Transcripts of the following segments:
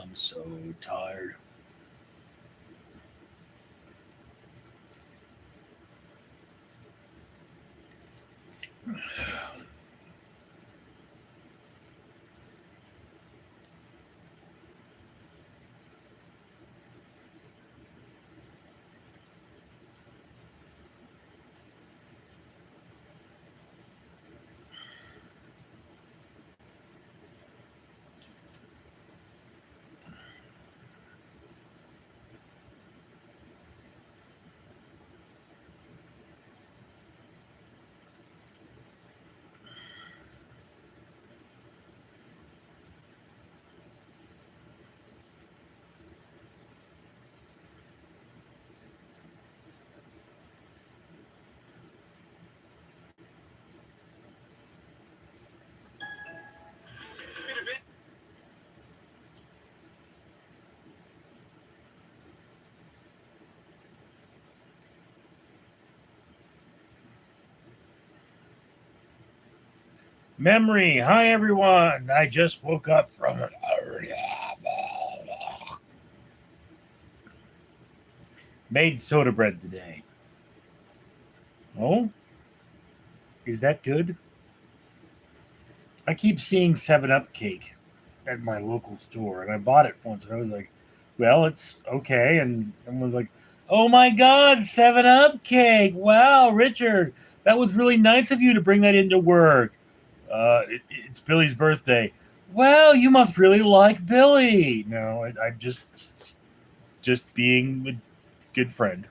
I'm so tired. Memory. Hi, everyone. I just woke up from it. Made soda bread today. Oh? Is that good? I keep seeing 7-Up cake at my local store, and I bought it once, and I was like, well, it's okay. And everyone's like, oh my God, 7-Up cake. Wow, Richard, that was really nice of you to bring that into work. It's Billy's birthday. Well, you must really like Billy. No, I'm just being a good friend.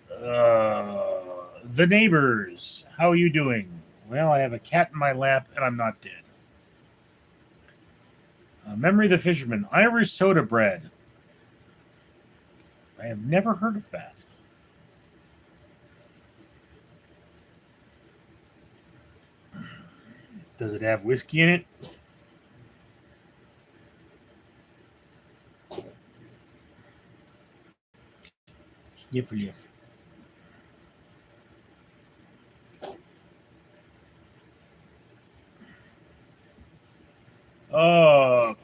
The neighbors. How are you doing? Well, I have a cat in my lap, and I'm not dead. Memory of the Fisherman. Irish soda bread. I have never heard of that. Does it have whiskey in it? Sniff liff.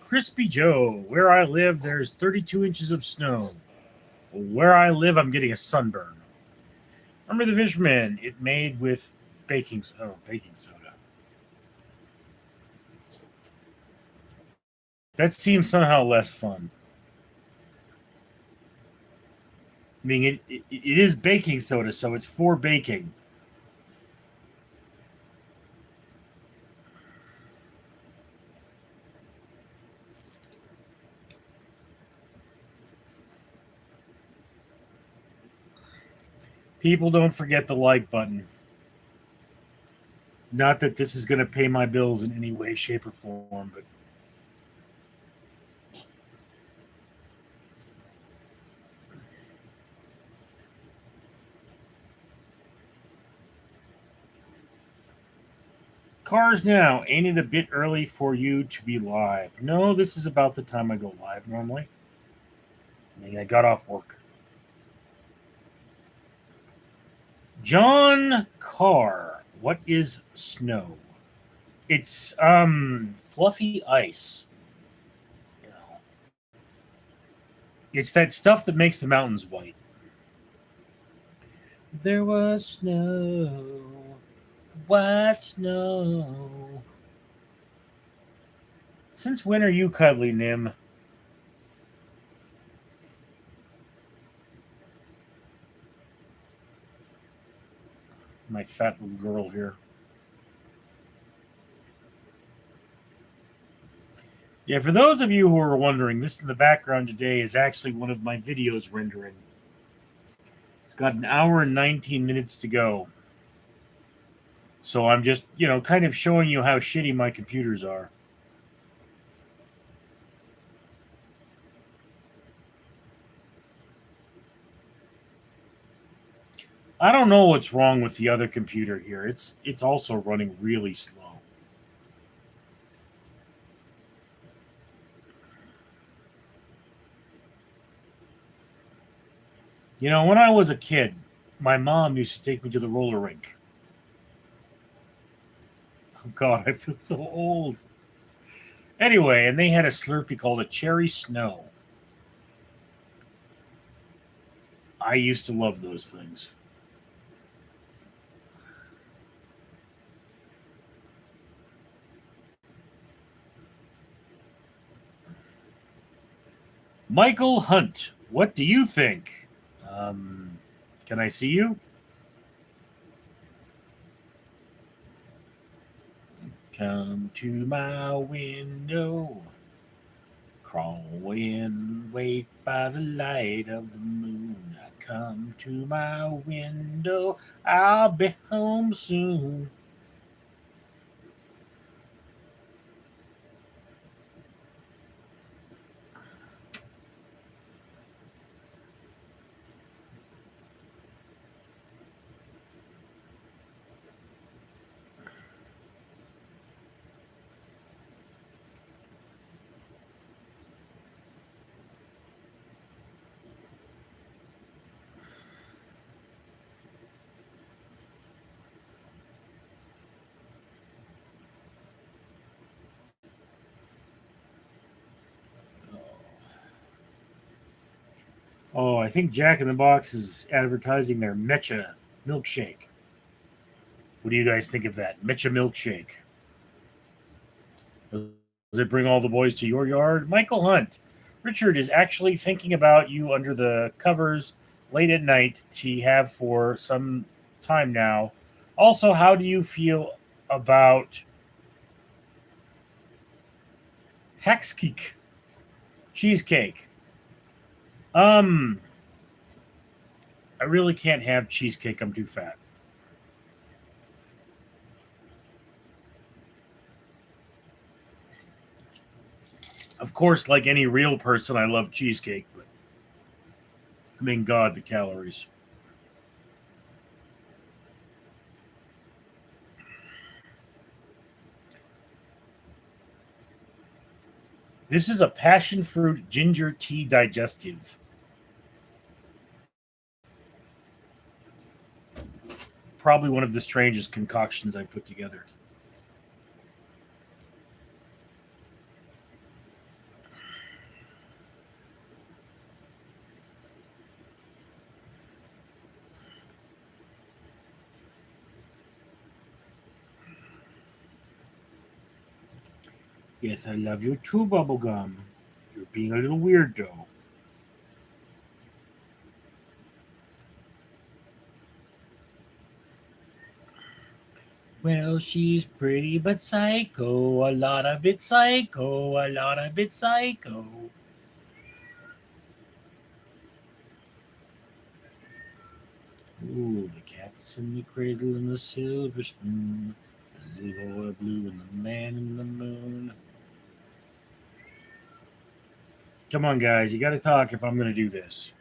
Crispy Joe. Where I live, there's 32 inches of snow. Where I live, I'm getting a sunburn. Remember the Fisherman? It made with baking soda. That seems somehow less fun. I mean, it is baking soda, so it's for baking. People, don't forget the like button. Not that this is going to pay my bills in any way, shape, or form, but Cars Now. Ain't it a bit early for you to be live? No, this is about the time I go live normally. I mean, I got off work. John Carr. What is snow? It's fluffy ice. It's that stuff that makes the mountains white. There was snow, white snow. Since when are you cuddly, Nim? My fat little girl here. Yeah, for those of you who are wondering, this in the background today is actually one of my videos rendering. It's got an hour and 19 minutes to go. So I'm just, kind of showing you how shitty my computers are. I don't know what's wrong with the other computer here. It's also running really slow. When I was a kid, my mom used to take me to the roller rink. Oh God, I feel so old. Anyway, and they had a Slurpee called a Cherry Snow. I used to love those things. Michael Hunt, what do you think? Um, can I see you? Come to my window, crawl in, wait by the light of the moon. Come to my window, I'll be home soon. Oh, I think Jack in the Box is advertising their Mecha milkshake. What do you guys think of that? Mecha milkshake. Does it bring all the boys to your yard? Michael Hunt. Richard is actually thinking about you under the covers late at night to have for some time now. Also, how do you feel about Haxkeek cheesecake? Um, I really can't have cheesecake. I'm too fat. Of course, like any real person, I love cheesecake, but I mean, God, the calories. This is a passion fruit ginger tea digestive. Probably one of the strangest concoctions I put together. Yes, I love you too, Bubblegum. You're being a little weird, though. Well, she's pretty but psycho, a lot of bit psycho, a lot of bit psycho. Ooh, the cat's in the cradle and the silver spoon, the little boy blue and the man in the moon. Come on, guys, you gotta talk if I'm gonna do this.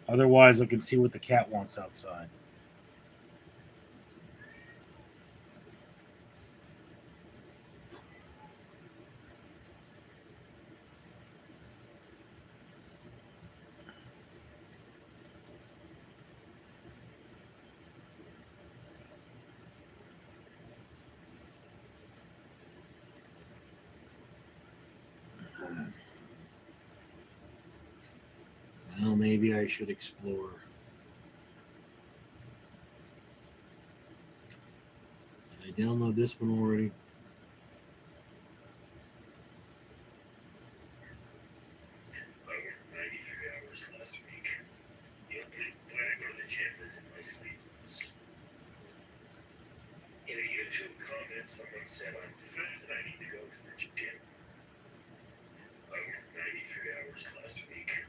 Otherwise, I can see what the cat wants outside. Well, maybe I should explore. Did I download this one already? I worked 93 hours last week. The only way I go to the gym is if I sleep. In a YouTube comment, someone said I'm fat and I need to go to the gym. I worked 93 hours last week.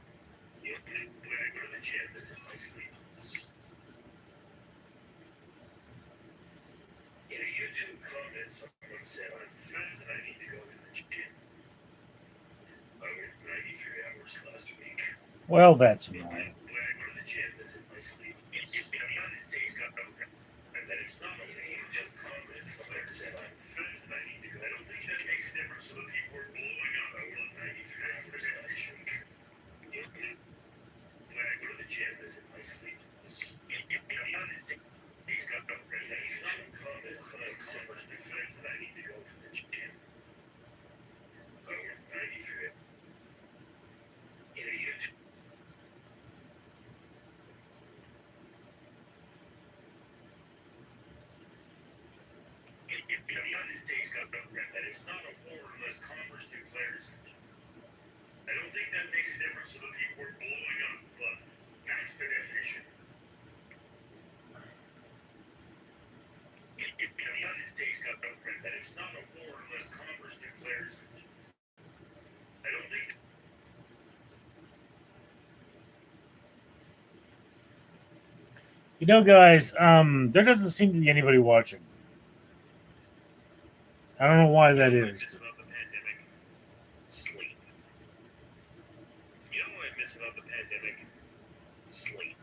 The only way I go to the gym is if I sleep. In a YouTube comment, someone said I'm fat and I need to go to the gym. I worked 93 hours last week. Well, that's annoying. The only way I go to the gym is if I sleep. On his days got over. And then it's not just comments. Somebody said I'm fat and I need to go. I don't think that makes a difference. So the people are blowing up. I worked 93 hours last week. The only way I go to the gym is if I sleep. On his days got over. And then he's not comments. So I'm fat and I need to go to the gym. States government that it's not a war unless Congress declares it. I don't think that makes a difference to the people we're blowing up, but that's the definition. In the United States government that it's not a war unless Congress declares it. I don't think. You know, guys, there doesn't seem to be anybody watching. I don't know why that is. Miss about the pandemic? Sleep. You know what I miss about the pandemic? Sleep.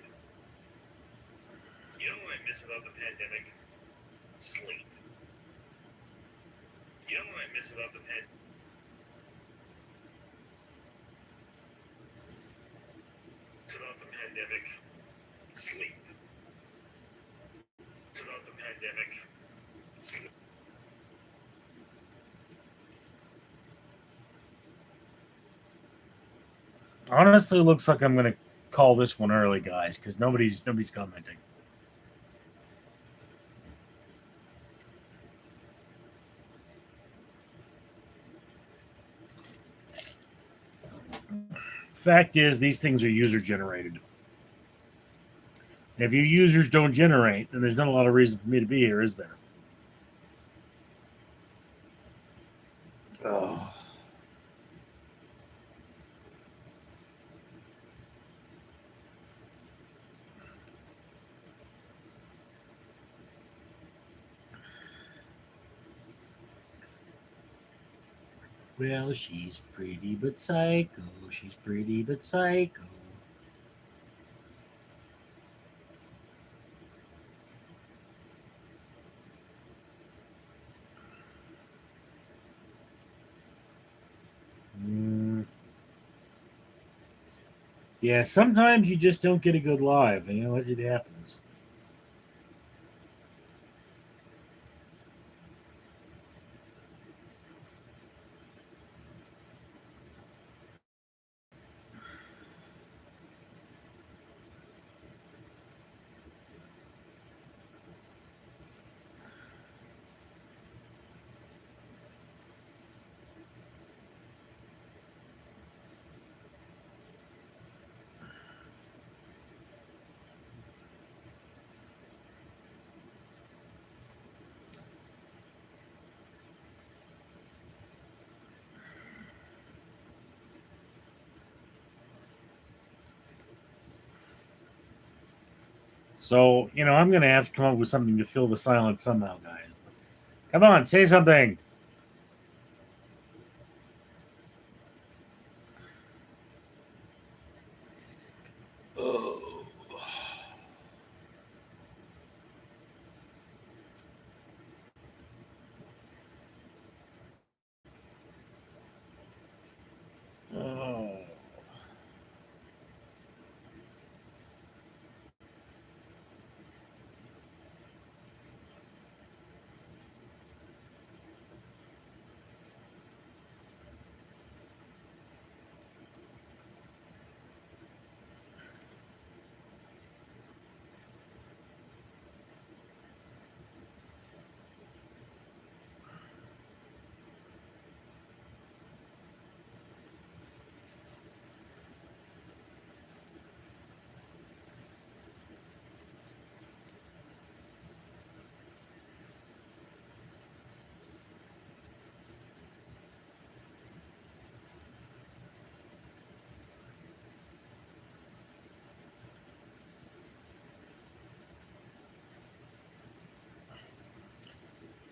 You know what I miss about the pandemic? Sleep. You know what I miss about the pandemic? About the pandemic? Sleep. About the pandemic? Sleep. Honestly, it looks like I'm going to call this one early, guys, because nobody's commenting. Fact is, these things are user generated. If you users don't generate, then there's not a lot of reason for me to be here, is there? Oh. Well, she's pretty but psycho. She's pretty but psycho. Yeah, sometimes you just don't get a good live. You know, it happens. So, you know, I'm going to have to come up with something to fill the silence somehow, guys. Come on, say something. Oh. Oh.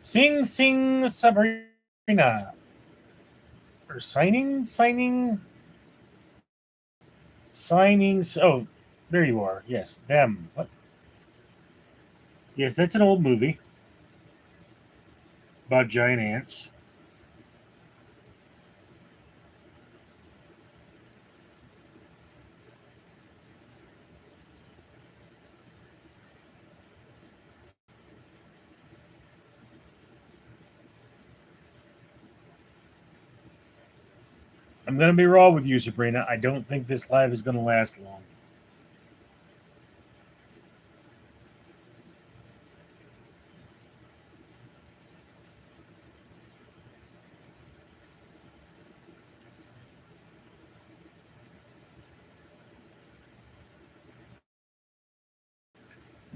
Sing, sing, Sabrina. Or signing. Oh, there you are. Yes, them. What? Yes, that's an old movie about giant ants. I'm going to be raw with you, Sabrina. I don't think this live is going to last long.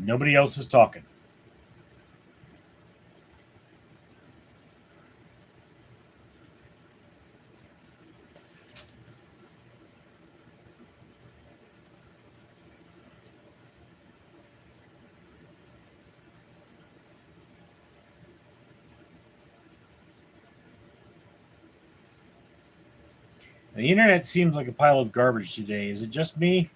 Nobody else is talking. The internet seems like a pile of garbage today. Is it just me?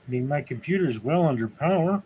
I mean, my computer's well under power.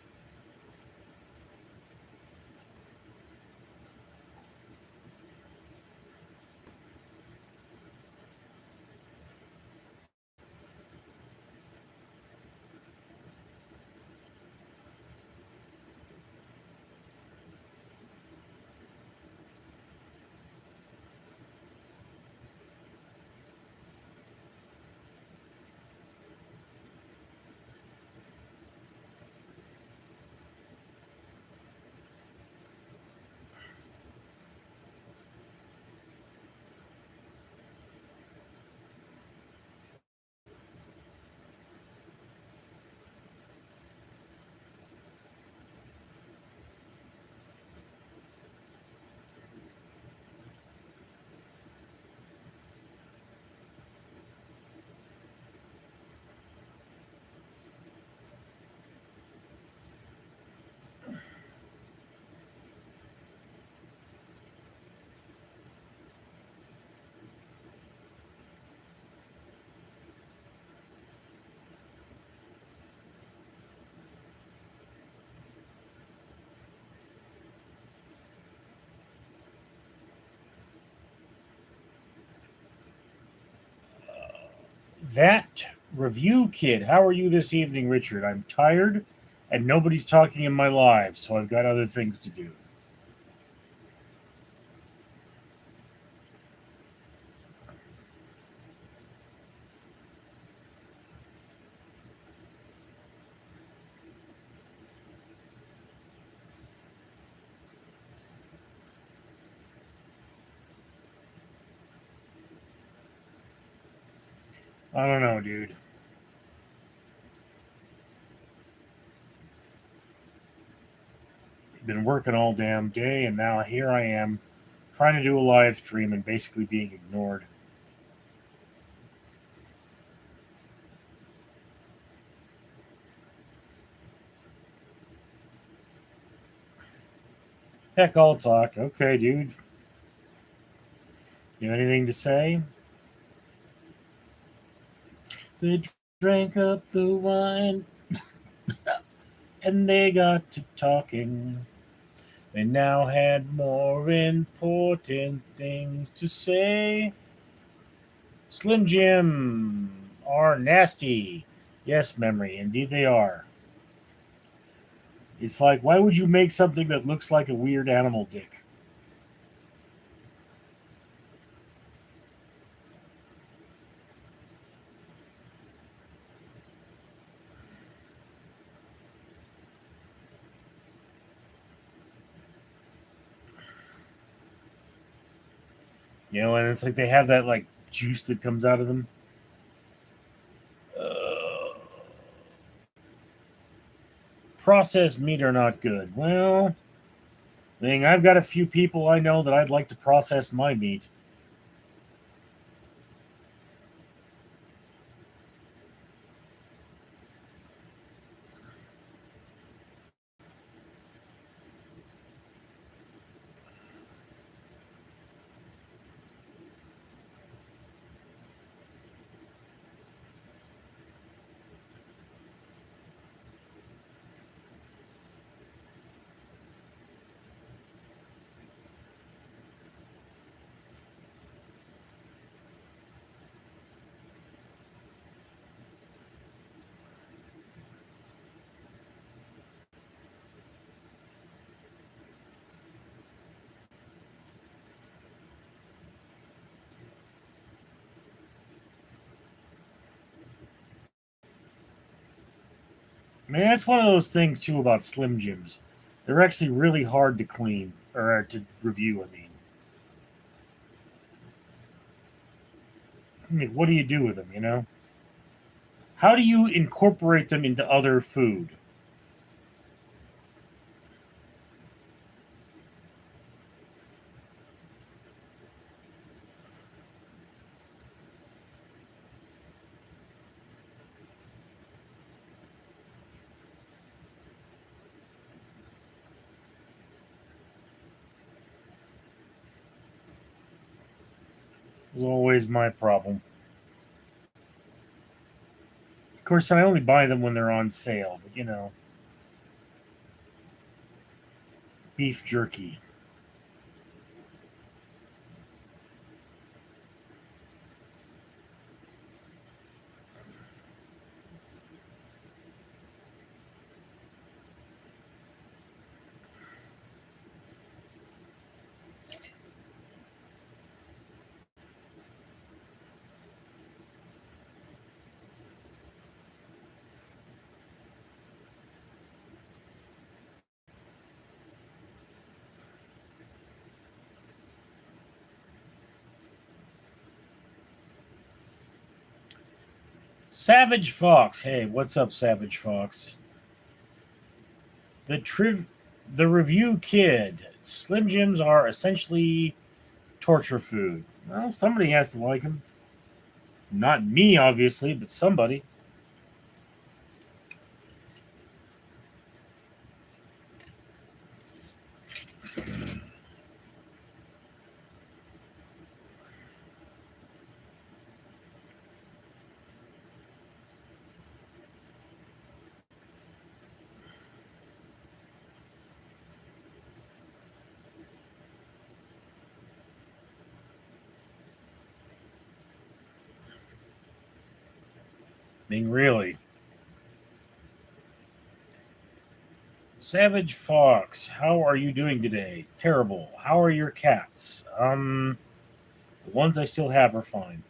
That review kid. How are you this evening, Richard? I'm tired and nobody's talking in my live, so I've got other things to do. I don't know, dude. Been working all damn day, and now here I am trying to do a live stream and basically being ignored. Heck, I'll talk. Okay, dude. You have anything to say? They drank up the wine and they got to talking. They now had more important things to say. Slim Jim are nasty. Yes, memory. Indeed, they are. It's like, why would you make something that looks like a weird animal dick? And it's like they have that like juice that comes out of them. Uh, Processed meat are not good. Well, I've got a few people I know that I'd like to process my meat. Man, that's one of those things too about Slim Jims. They're actually really hard to clean or to review. I mean, what do you do with them? How do you incorporate them into other food? Is always my problem. Of course, I only buy them when they're on sale. But beef jerky. Savage Fox. Hey, what's up, Savage Fox? The triv, the review kid. Slim Jims are essentially torture food. Well, somebody has to like them. Not me, obviously, but somebody. I mean, really. Savage Fox, how are you doing today? Terrible. How are your cats? The ones I still have are fine.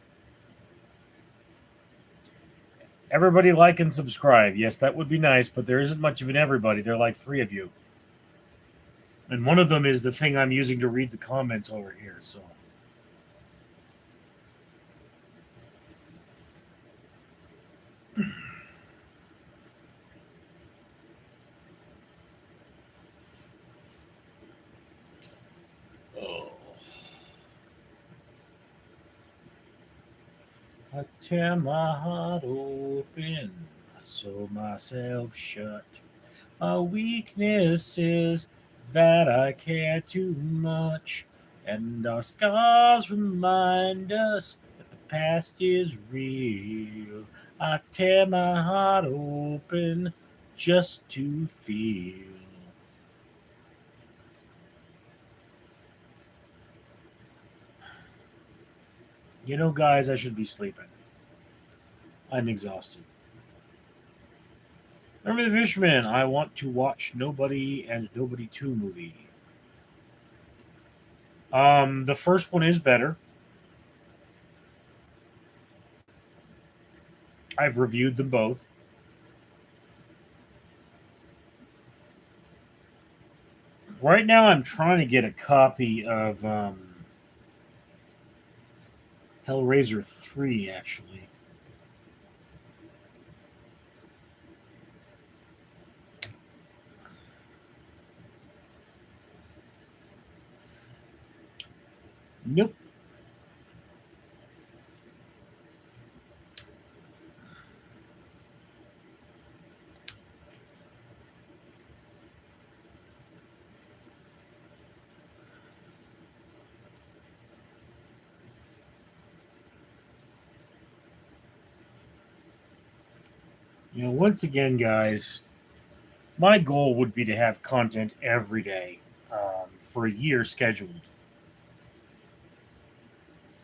Everybody like and subscribe. Yes, that would be nice, but there isn't much of an everybody. There are like three of you. And one of them is the thing I'm using to read the comments over here, so. Oh. I tear my heart open, I sew myself shut. My weakness is that I care too much, and our scars remind us that the past is real. I tear my heart open just to feel. Guys, I should be sleeping. I'm exhausted. Remember the Fisherman? I want to watch Nobody and Nobody 2 movie. The first one is better. I've reviewed them both. Right now, I'm trying to get a copy of Hellraiser 3, actually. Nope. Once again, guys, my goal would be to have content every day for a year scheduled.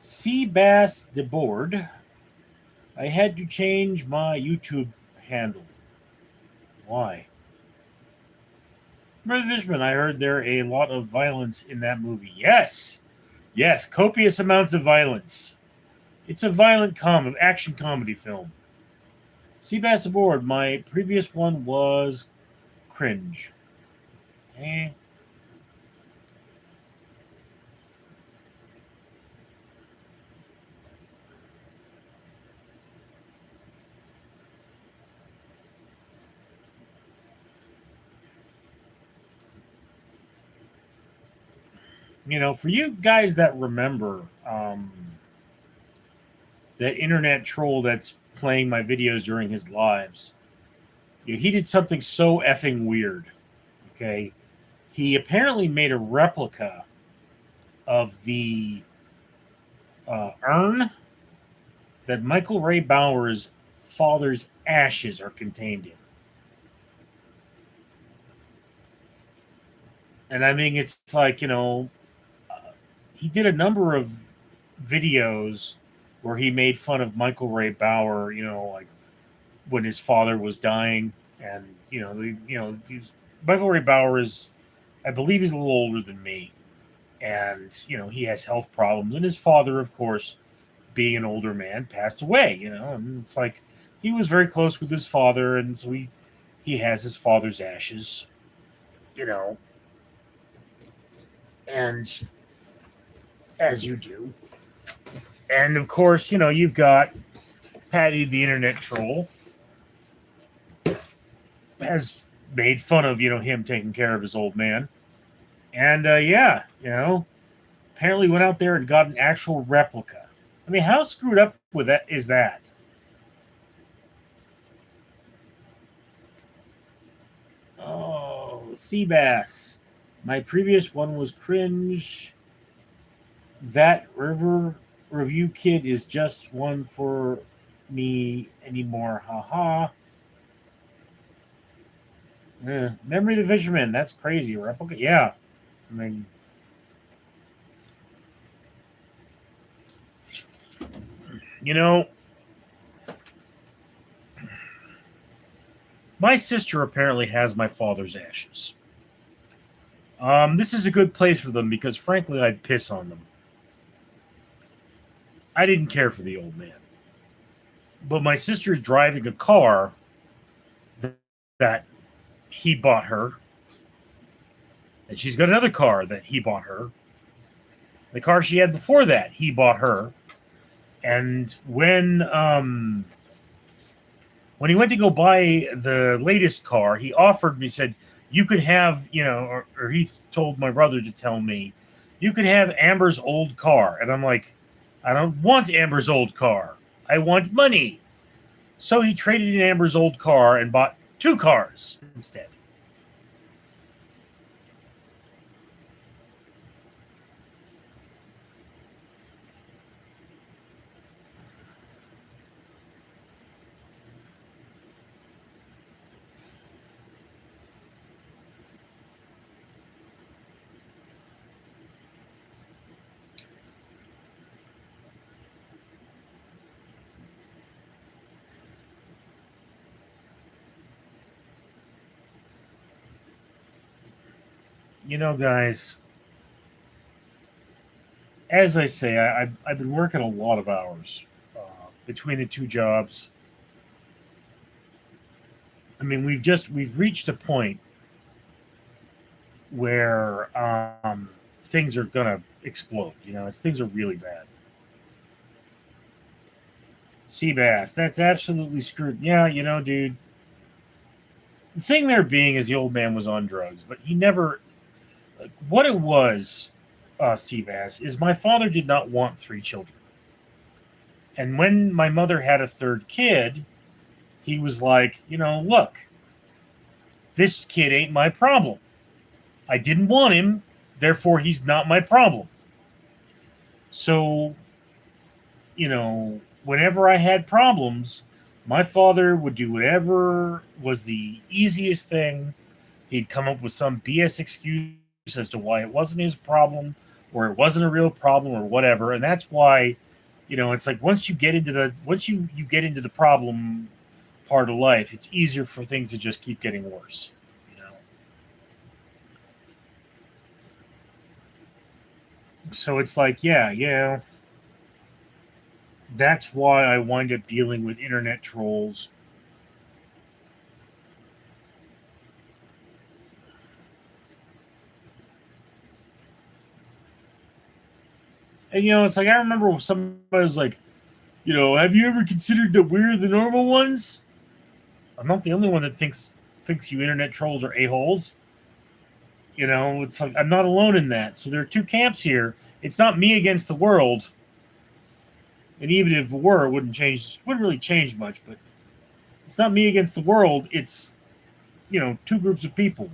Seabass DeBoard, I had to change my YouTube handle. Why? Brother Fishman, I heard there a lot of violence in that movie. Yes, yes, copious amounts of violence. It's a violent action comedy film. Seabass aboard. My previous one was cringe. Eh. For you guys that remember that internet troll that's playing my videos during his lives, he did something so effing weird. Okay, he apparently made a replica of the urn that Michael Ray Bauer's father's ashes are contained in. And I mean, it's like, he did a number of videos where he made fun of Michael Ray Bauer, like when his father was dying. And, Michael Ray Bauer is, I believe he's a little older than me. And, he has health problems. And his father, of course, being an older man, passed away, and it's like he was very close with his father. And so he has his father's ashes, you know, and as you do. And of course, you've got Patty the internet troll has made fun of, him taking care of his old man. And yeah, apparently went out there and got an actual replica. I mean, how screwed up with that is that? Oh, Seabass. My previous one was cringe. That river review kid is just one for me anymore. Haha. Memory of the Fisherman. That's crazy. Replica. Yeah. I mean, you know, my sister apparently has my father's ashes. This is a good place for them because, frankly, I'd piss on them. I didn't care for the old man. But my sister's driving a car that he bought her, and she's got another car that he bought her. The car she had before that, he bought her. And when he went to go buy the latest car, he offered me, said, you could have, or he told my brother to tell me, you could have Amber's old car. And I'm like, I don't want Amber's old car. I want money. So he traded in Amber's old car and bought two cars instead. Guys, as I say, I've been working a lot of hours between the two jobs. I mean, we've reached a point where things are gonna explode. Things are really bad. Seabass, that's absolutely screwed. Yeah, dude. The thing there being is the old man was on drugs, but he never. Like, what it was, Seabass, is my father did not want three children. And when my mother had a third kid, he was like, look, this kid ain't my problem. I didn't want him, therefore he's not my problem. So, whenever I had problems, my father would do whatever was the easiest thing. He'd come up with some BS excuse as to why it wasn't his problem or it wasn't a real problem or whatever. And that's why, it's like once you get into the problem part of life, it's easier for things to just keep getting worse. You know. So it's like, yeah, that's why I wind up dealing with internet trolls And it's like I remember somebody was like, have you ever considered that we're the normal ones? I'm not the only one that thinks you internet trolls are a-holes. It's like I'm not alone in that. So there are two camps here. It's not me against the world. And even if it were, it wouldn't really change much, but it's not me against the world. It's, two groups of people.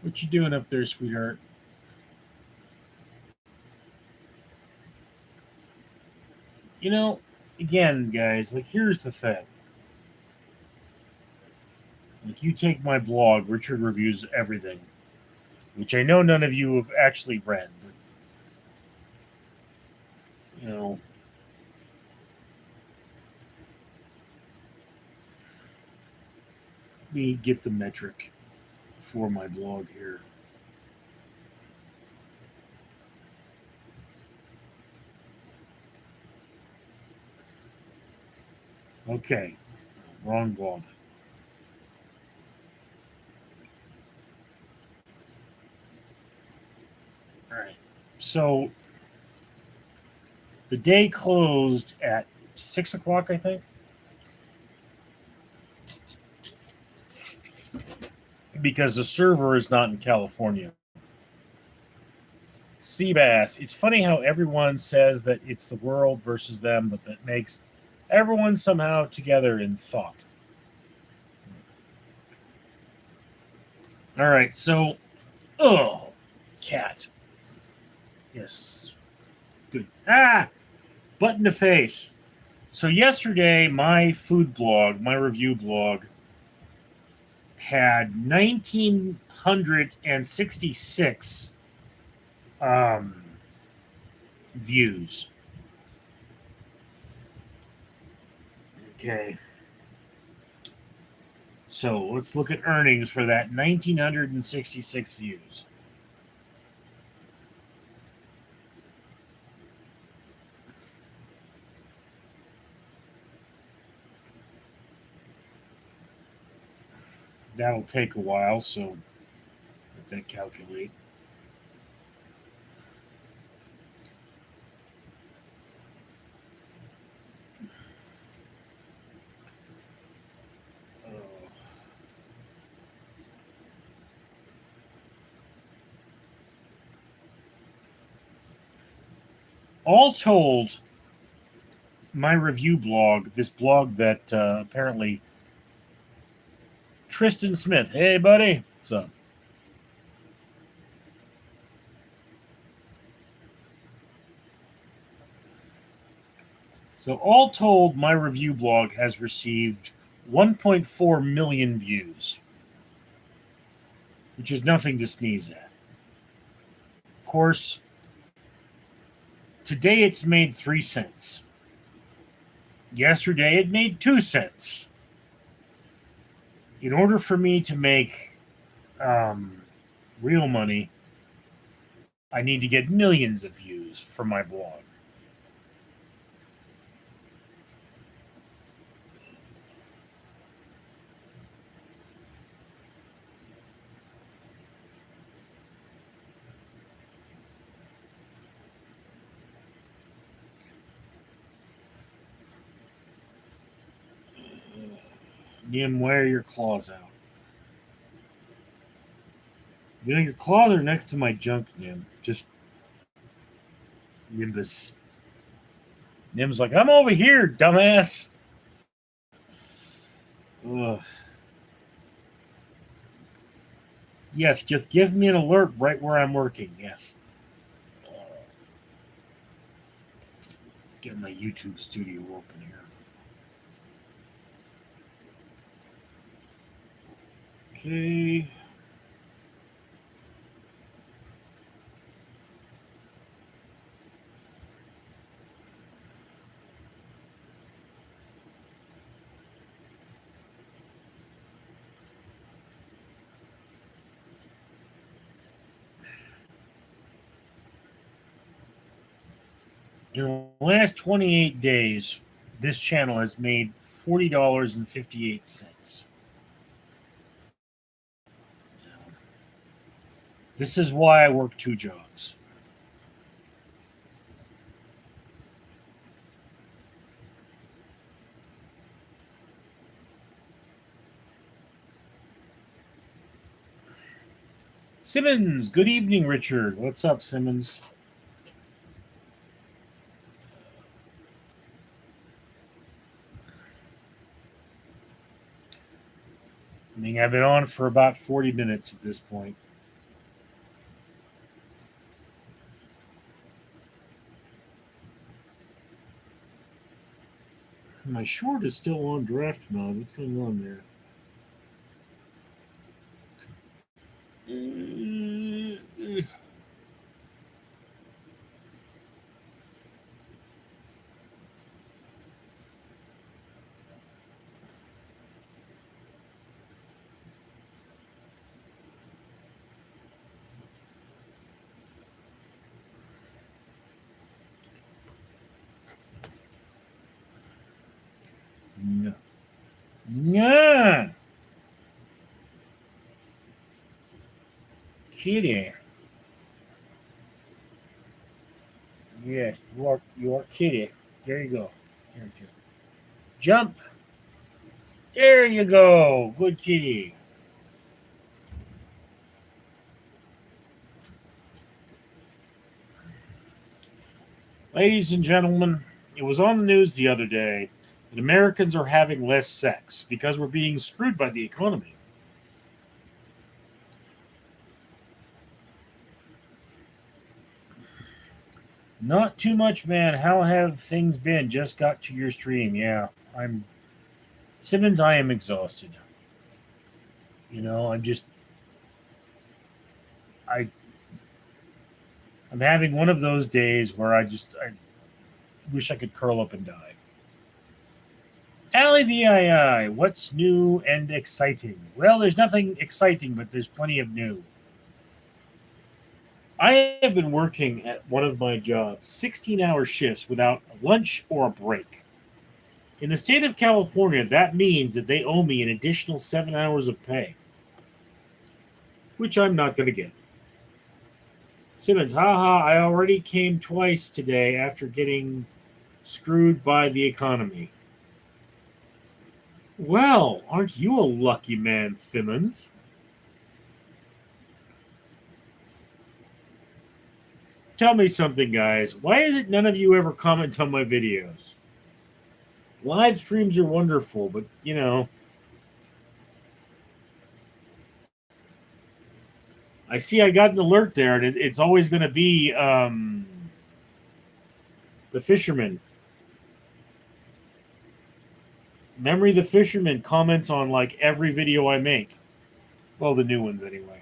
What you doing up there, sweetheart? You know, Again, guys, like here's the thing. Like you take my blog, Richard Reviews Everything, which I know none of you have actually read, but you know, let me get the metric for my blog here. Okay, wrong blog. All right. So the day closed at 6 o'clock, I think, because the server is not in California. Seabass. It's funny how everyone says that it's the world versus them, but that makes everyone somehow together in thought. All right, so, oh, cat. Yes, good. Butt in the face. So yesterday, my food blog, my review blog, had 1,966 um, views. Okay. So let's look at earnings for that 1,966 views. That'll take a while, so let that calculate. All told, my review blog, this blog that apparently Tristan Smith, hey buddy, what's up? So, all told, my review blog has received 1.4 million views, which is nothing to sneeze at. Of course, today it's made 3 cents. Yesterday it made 2 cents. In order for me to make real money, I need to get millions of views for my blog. Nim, wear your claws out. Your claws are next to my junk, Nim. Just Nimbus. Nim's like, I'm over here, dumbass. Ugh. Yes, just give me an alert right where I'm working. Yes. Get my YouTube studio open here. Okay. In the last 28 days, this channel has made $40.58. This is why I work two jobs. Simmons, good evening, Richard. What's up, Simmons? I mean, I've been on for about 40 minutes at this point. My short is still on draft mode. What's going on there? No. Yeah. Kitty. Yes, you are kitty. There you go. There you go. Jump. There you go. Good kitty. Ladies and gentlemen, it was on the news the other day that Americans are having less sex because we're being screwed by the economy. Not too much, man. How have things been? Just got to your stream. Yeah, I'm Simmons. I am exhausted. I'm just I I'm having one of those days where I wish I could curl up and die. Allie VII, what's new and exciting? Well, there's nothing exciting, but there's plenty of new. I have been working at one of my jobs 16-hour shifts without a lunch or a break. In the state of California, that means that they owe me an additional 7 hours of pay, which I'm not going to get. Simmons, haha, I already came twice today after getting screwed by the economy. Well, aren't you a lucky man, Simmons? Tell me something, guys. Why is it none of you ever comment on my videos? Live streams are wonderful, but I see I got an alert there, and it's always going to be the fisherman. Memory the Fisherman comments on like every video I make. Well, the new ones anyway.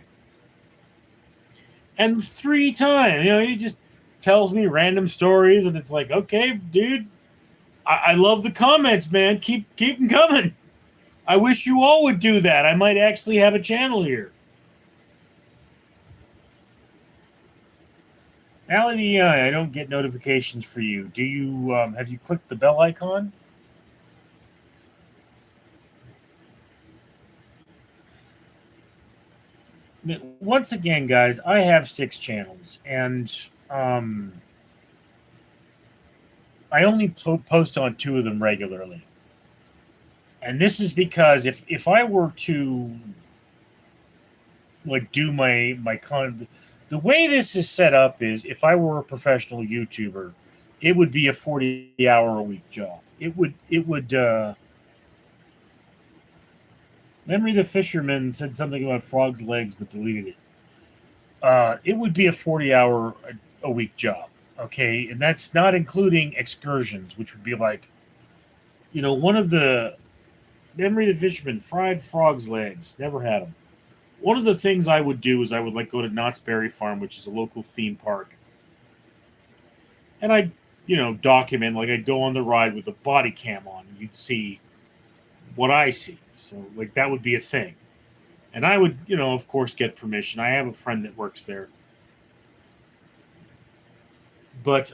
And 3 times, he just tells me random stories, and it's like, okay, dude, I love the comments, man. Keep them coming. I wish you all would do that. I might actually have a channel here. Allie, I don't get notifications for you. Do you have you clicked the bell icon? Once again, guys, I have 6 channels, and I only post on 2 of them regularly. And this is because if I were to like do my con, the way this is set up is if I were a professional YouTuber, it would be a 40-hour a week job. It would Memory the Fisherman said something about frog's legs but deleted it. It would be a 40-hour a week job. Okay, and that's not including excursions, which would be like, one of the Memory the Fisherman fried frog's legs. Never had them. One of the things I would do is I would go to Knott's Berry Farm, which is a local theme park, and I'd document, I'd go on the ride with a body cam on, and you'd see what I see. So that would be a thing, and I would of course get permission. I have a friend that works there, but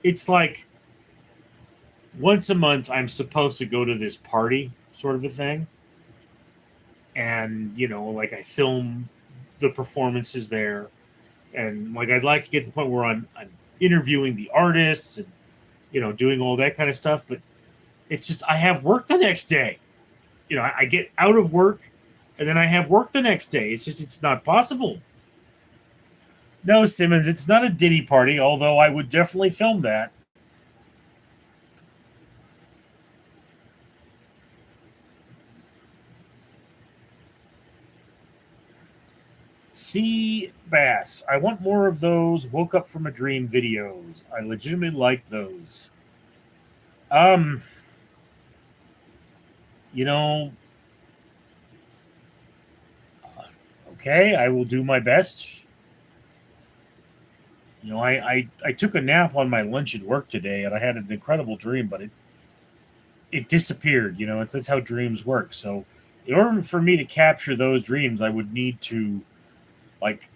it's like once a month I'm supposed to go to this party sort of a thing, and like I film the performances there, and like I'd like to get to the point where I'm interviewing the artists and doing all that kind of stuff, but it's just I have work the next day. I get out of work and then I have work the next day. It's not possible. No, Simmons, it's not a Diddy party, although I would definitely film that. Sea Bass, I want more of those woke up from a dream videos. I legitimately like those. Um, you know, okay, I will do my best. I took a nap on my lunch at work today and I had an incredible dream, but it disappeared. That's how dreams work. So, in order for me to capture those dreams, I would need to, like,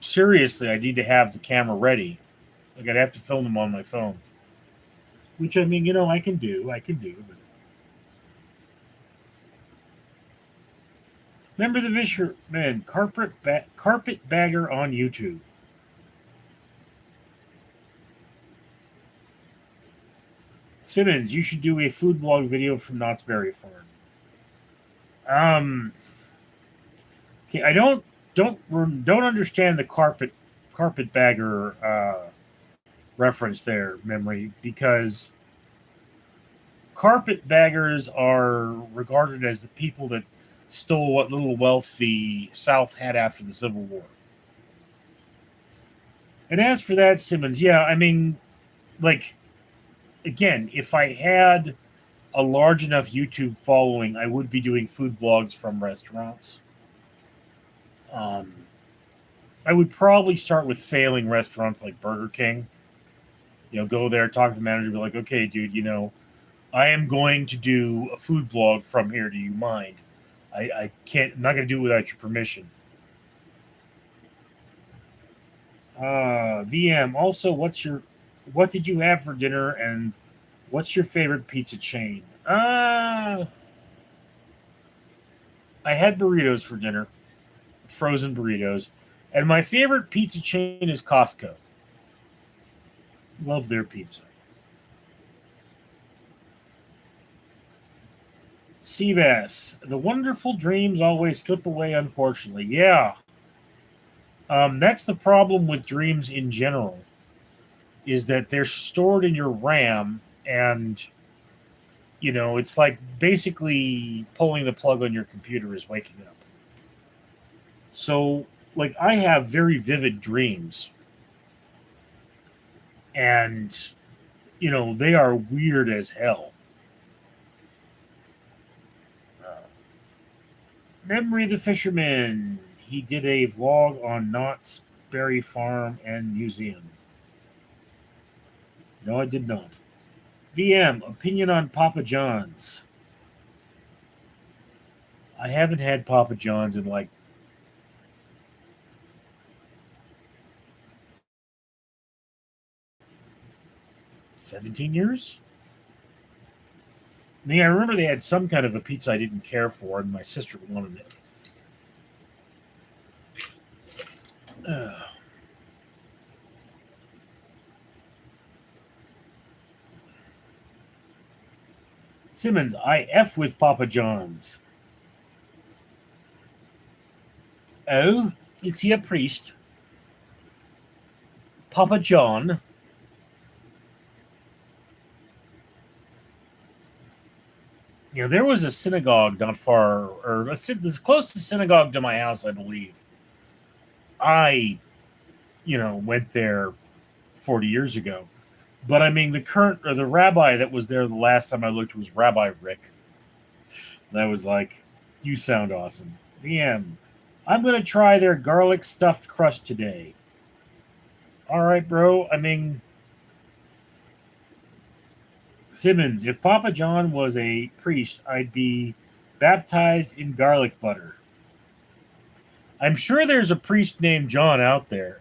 seriously, I need to have the camera ready. Like, I'd have to film them on my phone. Which, I mean, I can do. I can do. But remember the Fisherman carpet bagger on YouTube. Simmons, you should do a food blog video from Knott's Berry Farm. Um, okay, I don't understand the carpetbagger reference there, memory, because carpetbaggers are regarded as the people that stole what little wealth the South had after the Civil War. And as for that, Simmons, yeah, I mean, like, again, if I had a large enough YouTube following, I would be doing food blogs from restaurants. Um, I would probably start with failing restaurants like Burger King. Go there, talk to the manager, be like, okay, dude, I am going to do a food blog from here. Do you mind? I can't. I'm not going to do it without your permission. VM. Also, what did you have for dinner, and what's your favorite pizza chain? I had burritos for dinner, frozen burritos, and my favorite pizza chain is Costco. Love their pizza. Seabass, the wonderful dreams always slip away, unfortunately. Yeah. That's the problem with dreams in general, is that they're stored in your RAM, and, it's like basically pulling the plug on your computer is waking up. So, like, I have very vivid dreams, and, they are weird as hell. Memory of the Fisherman. He did a vlog on Knott's Berry Farm and Museum. No, I did not. VM, opinion on Papa John's. I haven't had Papa John's in like 17 years. I mean, I remember they had some kind of a pizza I didn't care for, and my sister wanted it. Simmons, I F with Papa John's. Oh, is he a priest? Papa John? There was a synagogue not far, or this closest synagogue to my house, I believe. I, went there 40 years ago. But I mean, the rabbi that was there the last time I looked was Rabbi Rick. And I was like, you sound awesome. VM, I'm going to try their garlic stuffed crust today. All right, bro. I mean, Simmons, if Papa John was a priest, I'd be baptized in garlic butter. I'm sure there's a priest named John out there,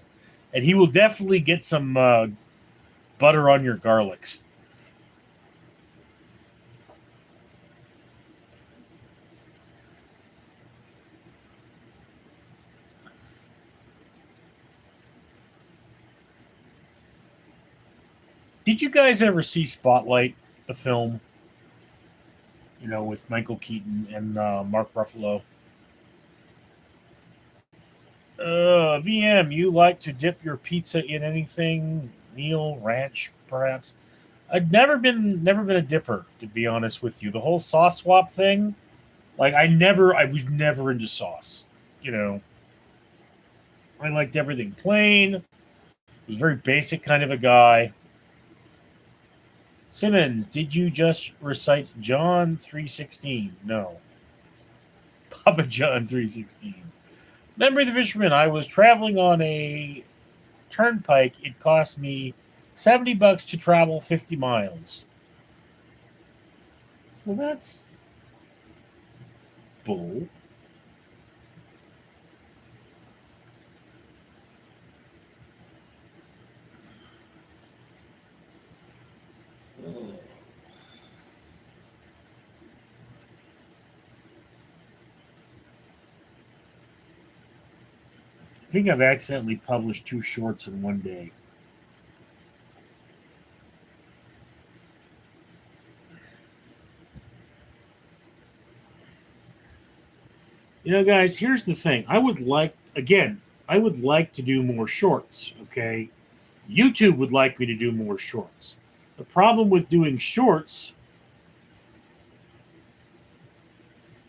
and he will definitely get some butter on your garlics. Did you guys ever see Spotlight, the film? With Michael Keaton and Mark Ruffalo. VM, you like to dip your pizza in anything? Neal, ranch, perhaps? I've never been a dipper, to be honest with you. The whole sauce swap thing, like I was never into sauce. You know, I liked everything plain. Was a very basic kind of a guy. Simmons, did you just recite John 3:16? No. Papa John 3:16. Remember the fisherman? I was traveling on a turnpike. It cost me $70 to travel 50 miles. Well, that's bull. I think I've accidentally published 2 shorts in one day. Guys, here's the thing. I would like to do more shorts, okay? YouTube would like me to do more shorts. The problem with doing shorts,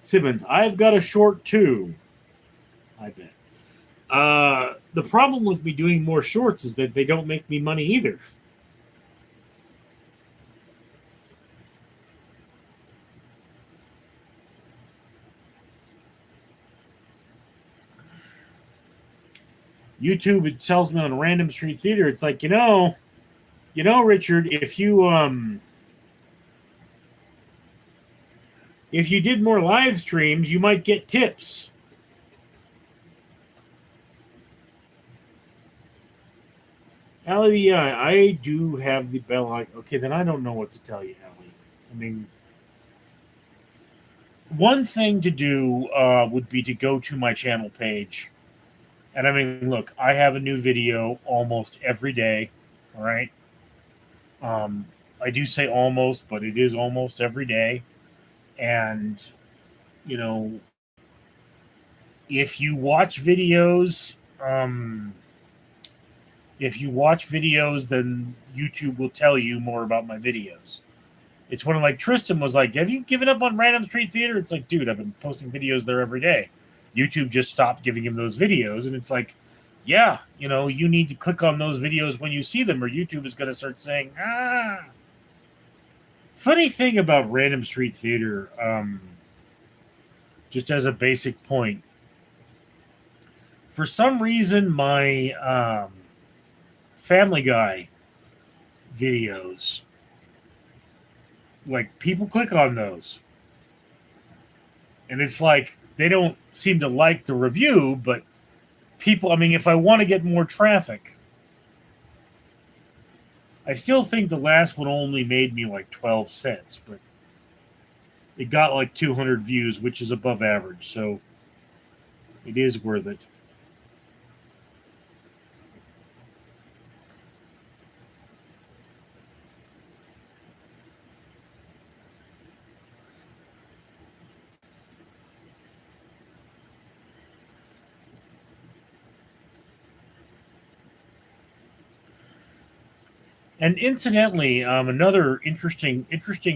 Simmons, I've got a short too. I bet. The problem with me doing more shorts is that they don't make me money either. YouTube, it tells me on Random Street Theater, it's like, Richard, if you did more live streams, you might get tips. Allie, I do have the bell icon. Okay, then I don't know what to tell you, Allie. I mean, one thing to do would be to go to my channel page. And I mean, look, I have a new video almost every day. All right. I do say almost, but it is almost every day. And, you know, if you watch videos, then YouTube will tell you more about my videos. It's when like Tristan was like, "Have you given up on Random Street Theater?" It's like, dude, I've been posting videos there every day. YouTube just stopped giving him those videos, and it's like, yeah, you need to click on those videos when you see them, or YouTube is going to start saying, ah. Funny thing about Random Street Theater, just as a basic point, for some reason, my Family Guy videos, like, people click on those. And it's like, they don't seem to like the review, but people, I mean, if I want to get more traffic, I still think the last one only made me like 12 cents, but it got like 200 views, which is above average, so it is worth it. And incidentally, another interesting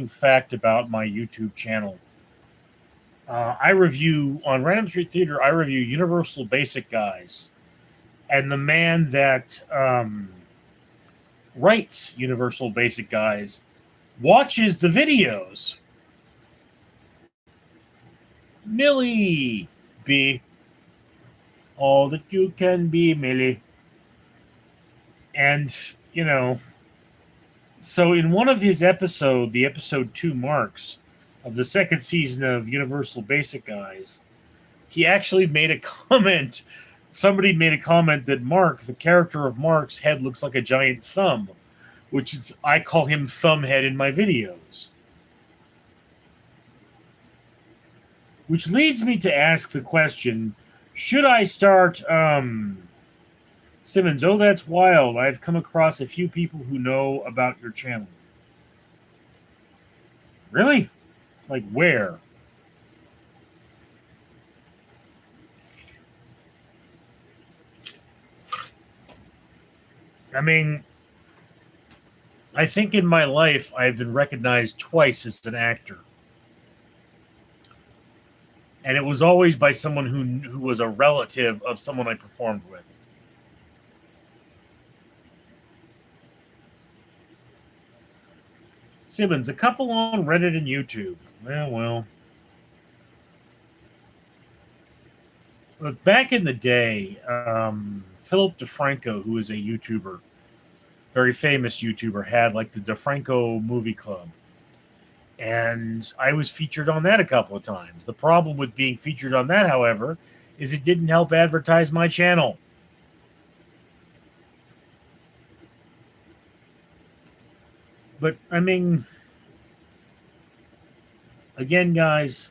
fact about my YouTube channel. I review on Random Street Theater. I review Universal Basic Guys, and the man that writes Universal Basic Guys watches the videos. Millie, be all that you can be, Millie. And so in one of his the episode 2 marks of the second season of Universal Basic Guys, he actually made a comment. Somebody made a comment that the character of Mark's head looks like a giant thumb, which is I call him Thumbhead in my videos. Which leads me to ask the question, should I start Simmons, oh that's wild. I've come across a few people who know about your channel. Really? Like where? I mean, I think in my life I've been recognized twice as an actor. And it was always by someone who was a relative of someone I performed with. Simmons, a couple on Reddit and YouTube. Well. Look, back in the day, Philip DeFranco, who is a YouTuber, very famous YouTuber, had like the DeFranco Movie Club. And I was featured on that a couple of times. The problem with being featured on that, however, is it didn't help advertise my channel. But, I mean, again, guys,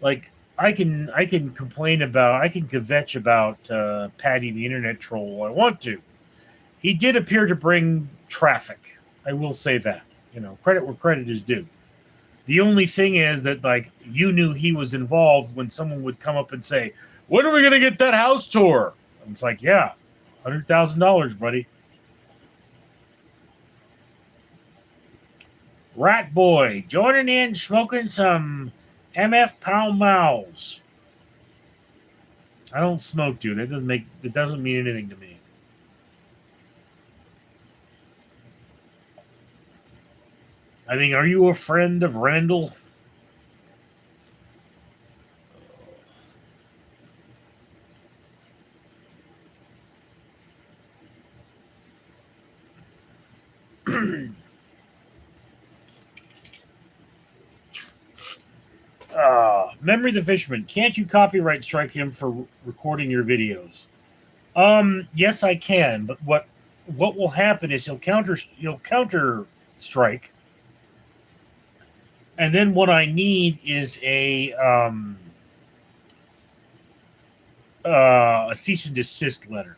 like, I can complain about, I can kvetch about Patty the Internet Troll all I want to. He did appear to bring traffic. I will say that. You know, credit where credit is due. The only thing is that, like, you knew he was involved when someone would come up and say, when are we going to get that house tour? I was like, yeah, $100,000, buddy. Rat Boy, joining in, smoking some MF Pound Mouths. I don't smoke, dude. That doesn't mean anything to me. I mean, are you a friend of Randall? Memory the Fisherman. Can't you copyright strike him for recording your videos? Yes, I can. But what will happen is he'll counter strike, and then what I need is a cease and desist letter.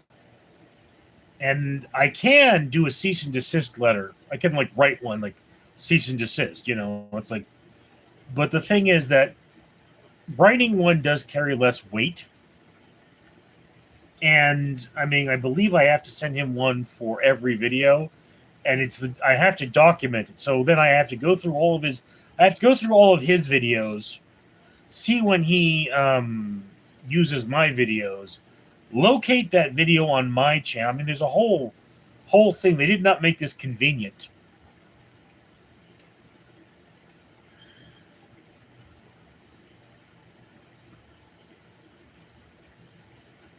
And I can do a cease and desist letter. I can like write one like cease and desist. You know, it's like. But the thing is that writing one does carry less weight. And I mean, I believe I have to send him one for every video, and I have to document it. So then I have to go through all of his videos, see when he uses my videos, locate that video on my channel. I mean, there's a whole thing. They did not make this convenient.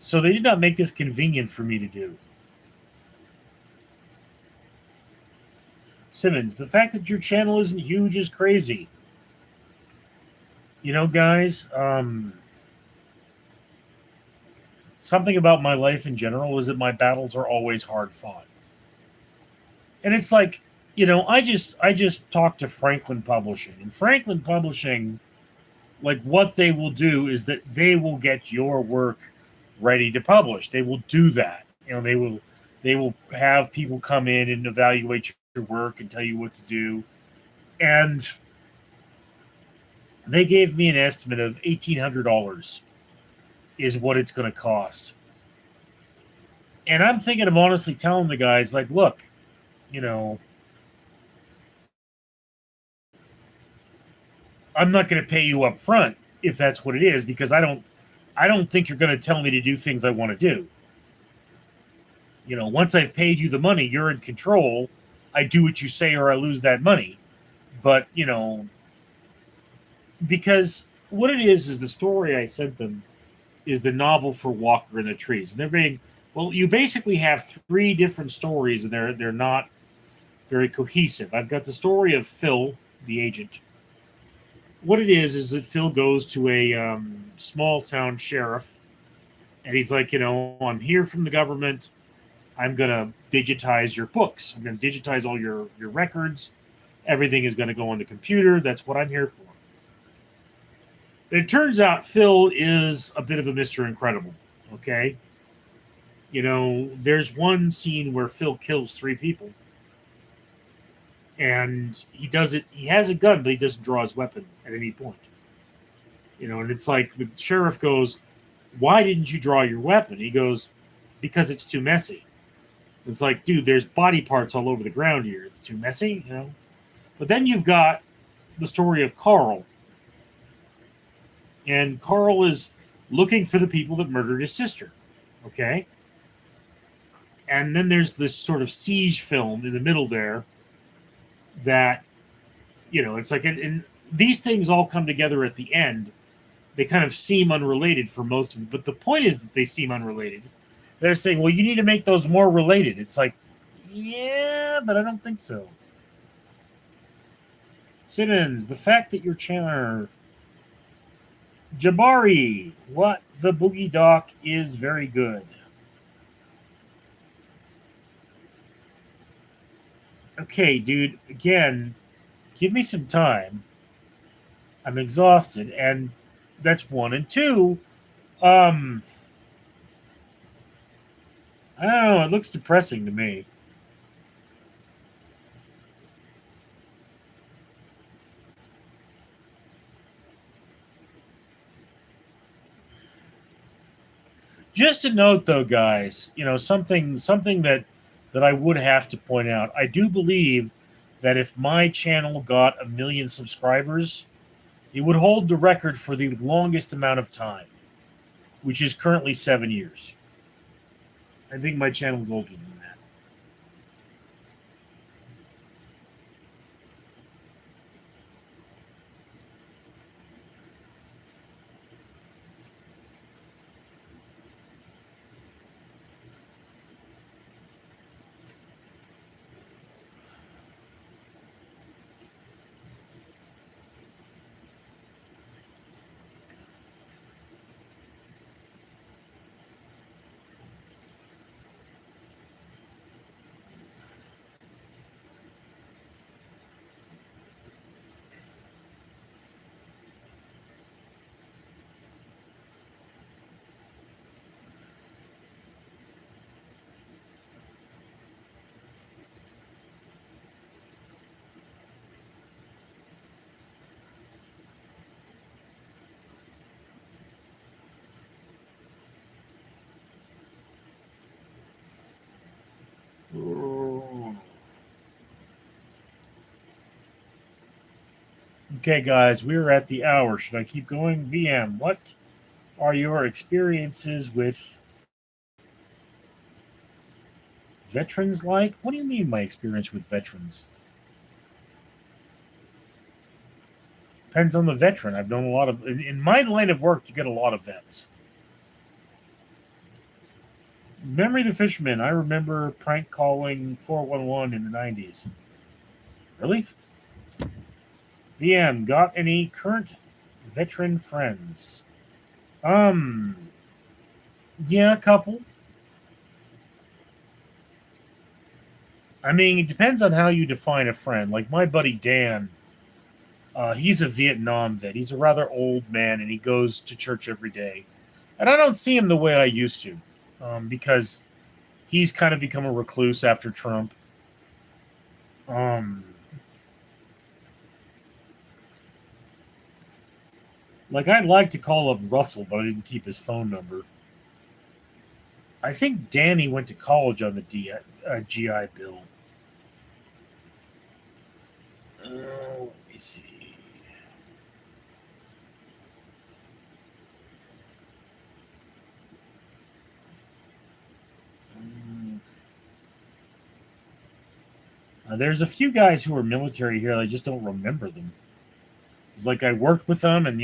So they did not make this convenient for me to do. Simmons, the fact that your channel isn't huge is crazy. You know, guys, something about my life in general is that my battles are always hard fought. And it's like, you know, I just talked to Franklin Publishing. And Franklin Publishing, like what they will do is that they will get your work ready to publish. They will do that. You know, they will have people come in and evaluate your work and tell you what to do. And they gave me an estimate of $1,800 is what it's going to cost. And I'm thinking of honestly telling the guys, like, look, you know, I'm not going to pay you up front if that's what it is, because I don't think you're going to tell me to do things I want to do. You know, once I've paid you the money, you're in control. I do what you say or I lose that money. But, you know, because what it is the story I sent them is the novel for Walker in the Trees. And they're being, well, you basically have 3 different stories, and they're not very cohesive. I've got the story of Phil, the agent. What it is that Phil goes to a small town sheriff, and he's like, you know, I'm here from the government. I'm going to digitize your books. I'm going to digitize all your records. Everything is going to go on the computer. That's what I'm here for. It turns out Phil is a bit of a Mr. Incredible. Okay. There's one scene where Phil kills 3 people. And he does it, he has a gun, but he doesn't draw his weapon at any point. And it's like the sheriff goes, "Why didn't you draw your weapon?" He goes, "Because it's too messy." It's like, dude, there's body parts all over the ground here. It's too messy. But then you've got the story of Carl. And Carl is looking for the people that murdered his sister. Okay? And then there's this sort of siege film in the middle there that, it's like, and these things all come together at the end. They kind of seem unrelated for most of them. But the point is that they seem unrelated. They're saying, well, you need to make those more related. It's like, yeah, but I don't think so. Sit-ins, the fact that your channel... Jabari, what the Boogie Doc is very good. Okay, dude, again, give me some time. I'm exhausted, and that's 1. And 2, I don't know, it looks depressing to me. Just a note, though, guys, something that I would have to point out. I do believe that if my channel got 1 million subscribers, it would hold the record for the longest amount of time, which is currently 7 years. I think my channel is older than that. Okay, guys, we're at the hour. Should I keep going? VM, what are your experiences with veterans like? What do you mean, my experience with veterans? Depends on the veteran. I've known a lot of... In my line of work, you get a lot of vets. Memory the Fisherman. I remember prank calling 411 in the 90s. Really? VM, got any current veteran friends? Yeah, a couple. I mean, it depends on how you define a friend. Like my buddy Dan, he's a Vietnam vet. He's a rather old man, and he goes to church every day. And I don't see him the way I used to, because he's kind of become a recluse after Trump. Like, I'd like to call up Russell, but I didn't keep his phone number. I think Danny went to college on the GI Bill. Let me see. There's a few guys who are military here. I just don't remember them. It's like I worked with them, and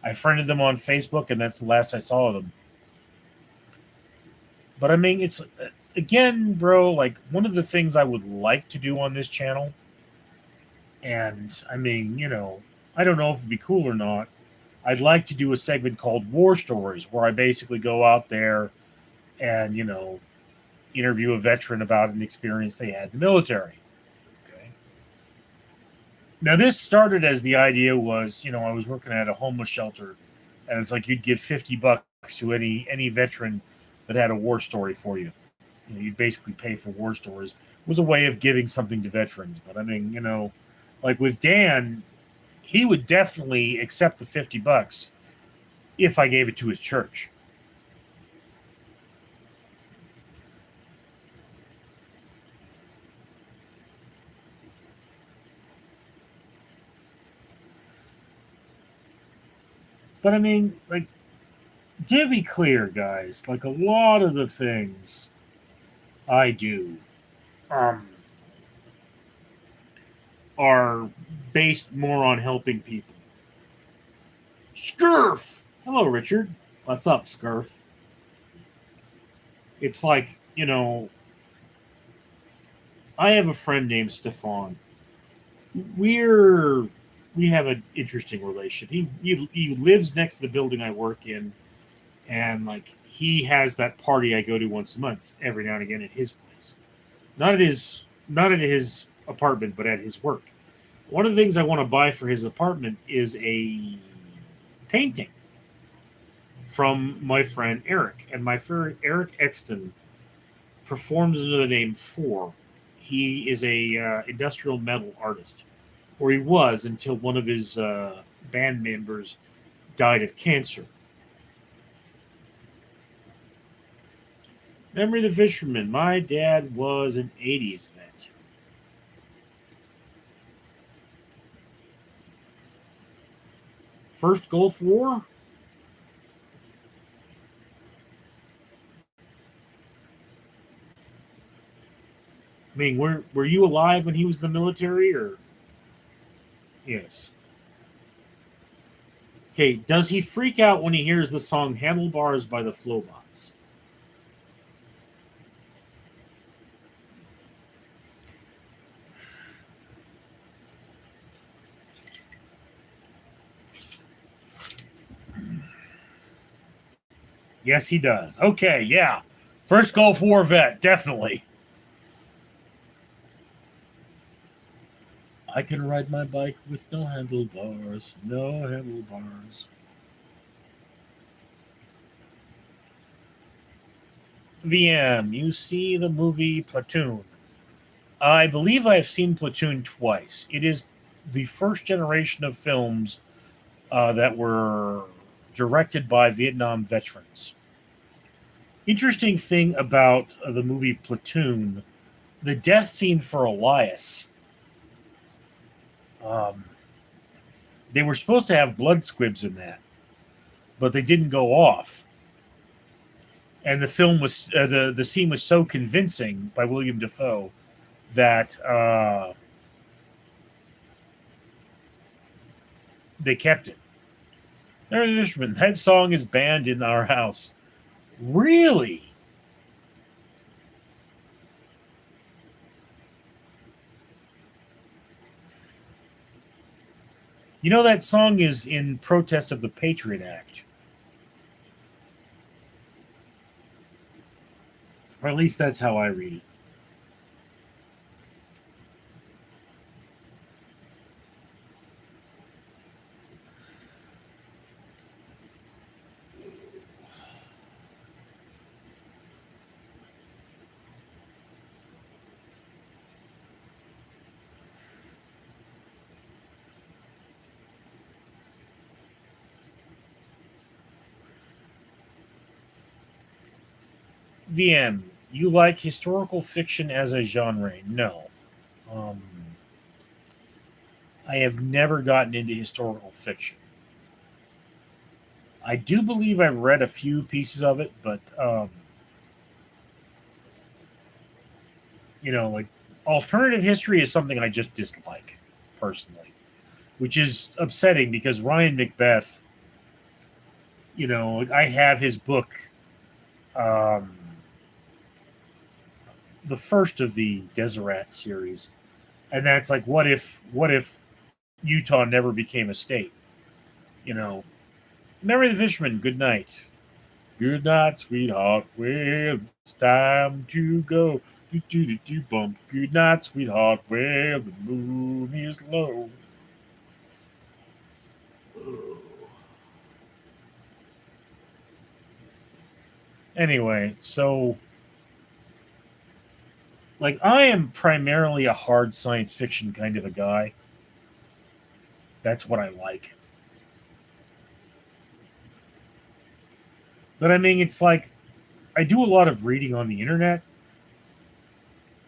I friended them on Facebook, and that's the last I saw of them. But I mean, it's again, bro. Like one of the things I would like to do on this channel, and I mean, I don't know if it'd be cool or not. I'd like to do a segment called War Stories, where I basically go out there and, interview a veteran about an experience they had in the military. Okay. Now, this started as the idea was, I was working at a homeless shelter, and it's like you'd give $50 to any veteran that had a war story for you. You'd basically pay for war stories. It was a way of giving something to veterans. But I mean, like with Dan, he would definitely accept the $50 if I gave it to his church. But I mean, like, to be clear, guys, like a lot of the things I do um, are based more on helping people. Scurf! Hello, Richard. What's up, Scurf? It's like, I have a friend named Stefan. We're we have an interesting relation. He lives next to the building I work in, and like he has that party I go to once a month, every now and again at his place. Not at his apartment, but at his work. One of the things I want to buy for his apartment is a painting from my friend Eric, and my friend Eric Exton performs under the name Four. He is a industrial metal artist, or he was until one of his band members died of cancer. Memory of the Fisherman. My dad was an '80s vet. First Gulf War. I mean, were you alive when he was in the military, or yes? Okay, does he freak out when he hears the song "Handlebars" by the Flowbots? Yes, he does. Okay, yeah. First Gulf War vet, definitely. I can ride my bike with no handlebars, no handlebars. VM, you see the movie Platoon. I believe I've seen Platoon twice. It is the first generation of films that were directed by Vietnam veterans. Interesting thing about the movie Platoon, the death scene for Elias. Um, they were supposed to have blood squibs in that, but they didn't go off. And the scene was so convincing by William Defoe that they kept it. There's an instrument. That song is banned in our house. Really? That song is in protest of the Patriot Act. Or at least that's how I read it. VM, you like historical fiction as a genre? No. Um, I have never gotten into historical fiction. I do believe I've read a few pieces of it, but like alternative history is something I just dislike personally, which is upsetting because Ryan Macbeth, I have his book, um, the first of the Deseret series, and that's like, what if Utah never became a state? You know, Memory of the Fisherman. Good night. Good night, sweetheart. Well, it's time to go. Do do do do bump. Good night, sweetheart. Well, the moon is low. Anyway, so like I am primarily a hard science fiction kind of a guy. That's what I like. But I mean, it's like I do a lot of reading on the internet,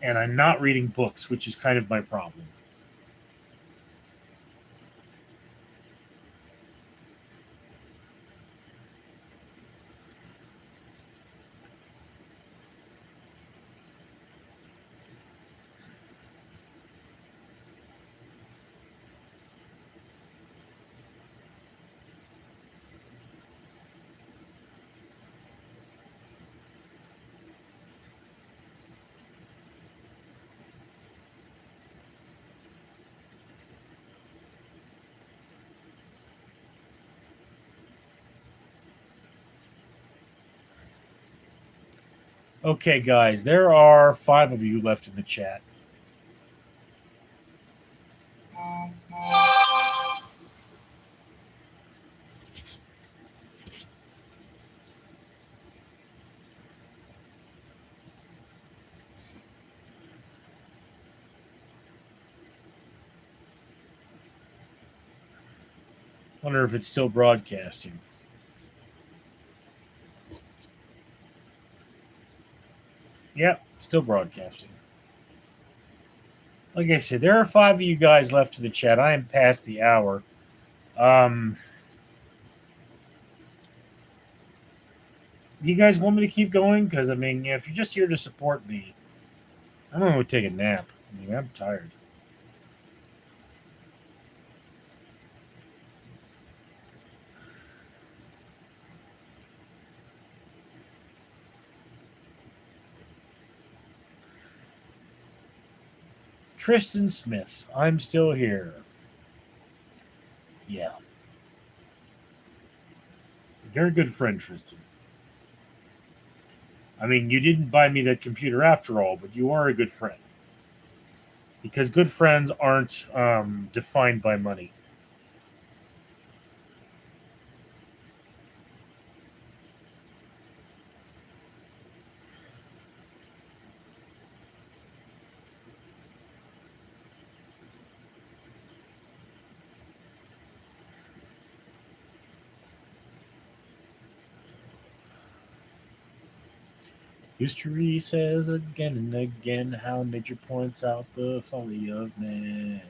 and I'm not reading books, which is kind of my problem. Okay, guys, there are five of you left in the chat. Wonder if it's still broadcasting. Yep, still broadcasting. Like I said, there are five of you guys left in the chat. I am past the hour. Um, you guys want me to keep going? Because I mean, if you're just here to support me, I'm going to take a nap. I mean, I'm tired. Tristan Smith, I'm still here. Yeah, you're a good friend, Tristan. I mean, you didn't buy me that computer after all, but you are a good friend. Because good friends aren't defined by money. History says again and again how nature points out the folly of man.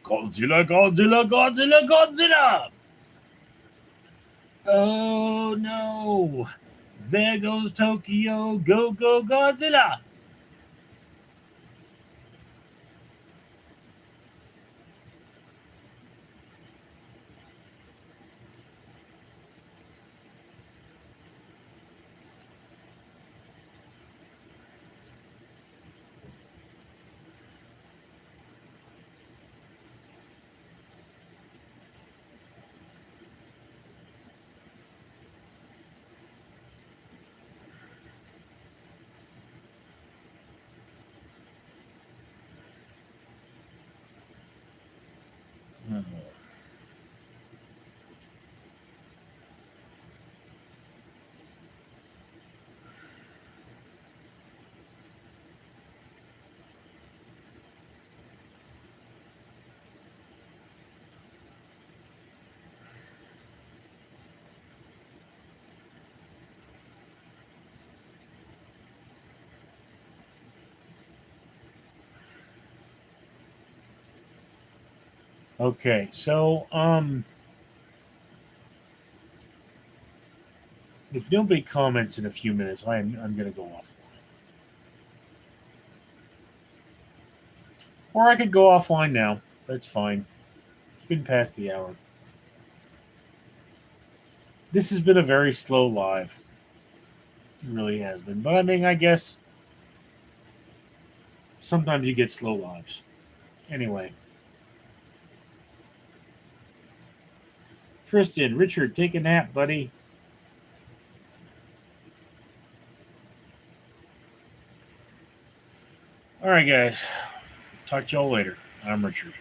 Godzilla, Godzilla, Godzilla, Godzilla! Oh no! There goes Tokyo! Go, go, Godzilla! Okay, so if nobody comments in a few minutes, I'm gonna go offline. Or I could go offline now. That's fine. It's been past the hour. This has been a very slow live. It really has been. But I mean, I guess sometimes you get slow lives. Anyway. Tristan, Richard, take a nap, buddy. All right, guys. Talk to y'all later. I'm Richard.